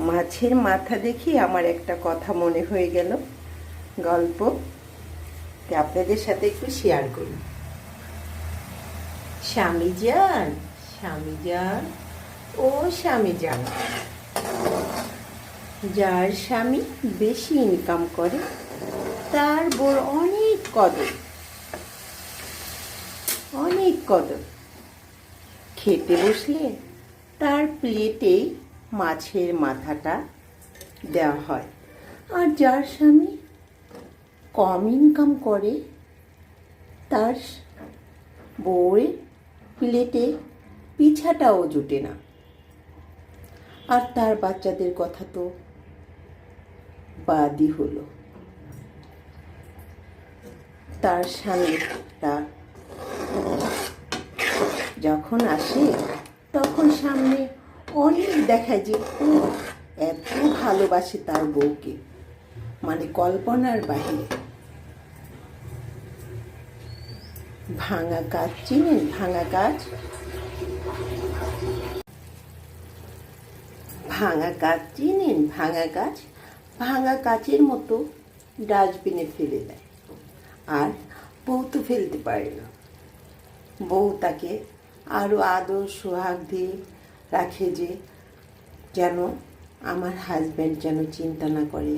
মাছের মাথা দেখি আমার একটা কথা মনে হয়ে গেল, গল্প আপনাদের সাথে একটু শেয়ার করি। স্বামীজান, স্বামীজান, ও স্বামীজান, যার স্বামী বেশি ইনকাম করে তার বর অনেক কদর, অনেক কদর। খেতে বসলে তার প্লেটেই মাছের মাথাটা দেওয়া হয়, আর যার স্বামী কম ইনকাম করে তার বউয়ের প্লেটে পিঠাটাও জুটে না। আর তার বাচ্চাদের কথা তো বাদই হলো। তার স্বামীটা যখন আসে তখন সামনে অনেক দেখায় যে ও এত ভালোবাসে তার বউকে, মানে কল্পনার বাহিরে। ভাঙা কাজ চিনেন? ভাঙা কাজ, ভাঙা কাজ চিনেন? ভাঙা কাজ, ভাঙা কাচের মতো ডাস্টবিনে ফেলে দেয়, আর বউ তো ফেলতে পারে না। বউ তাকে আরও আদর সোহাগ দিয়ে রাখে, যে যেন আমার হাজব্যান্ড যেন চিন্তা না করে,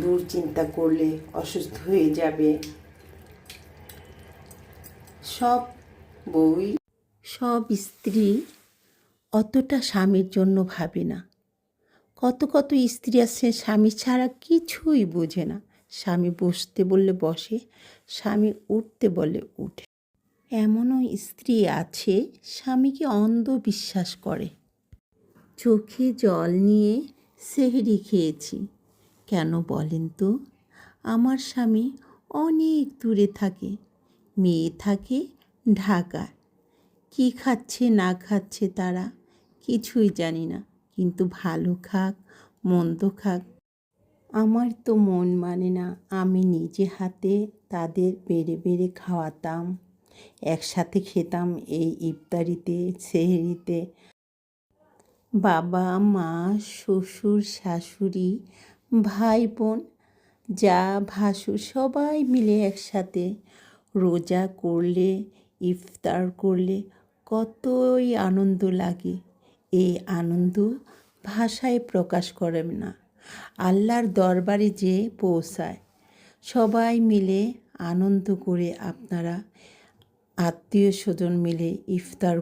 দূর চিন্তা করলে অসুস্থ হয়ে যাবে। সব বউই, সব স্ত্রী অতটা স্বামীর জন্য ভাবে না। কত কত স্ত্রী আছে স্বামী ছাড়া কিছুই বোঝে না। স্বামী বসতে বললে বসে, স্বামী উঠতে বলে উঠে। এমনও স্ত্রী আছে স্বামীকে অন্ধ বিশ্বাস করে। চোখে জল নিয়ে সেহরি খেয়েছি। কেন বলেন তো? আমার স্বামী অনেক দূরে থাকে, মেয়ে থাকে ঢাকায়। কী খাচ্ছে না খাচ্ছে তারা কিছুই জানি না, কিন্তু ভালো খাক মন্দ খাক আমার তো মন মানে না। আমি নিজে হাতে তাদের বেড়ে বেড়ে খাওয়াতাম, একসাথে খেতাম এই ইফতারিতে সেহরিতে। বাবা মা শ্বশুর শাশুড়ি ভাই বোন যা ভাসুর সবাই মিলে একসাথে রোজা করলে, ইফতার করলে কতই আনন্দ লাগে। এই আনন্দ ভাষায় প্রকাশ করে না। আল্লাহর দরবারে যে পৌঁছায়। সবাই মিলে আনন্দ করে আপনারা আত্মীয় স্বজন মিলে ইফতার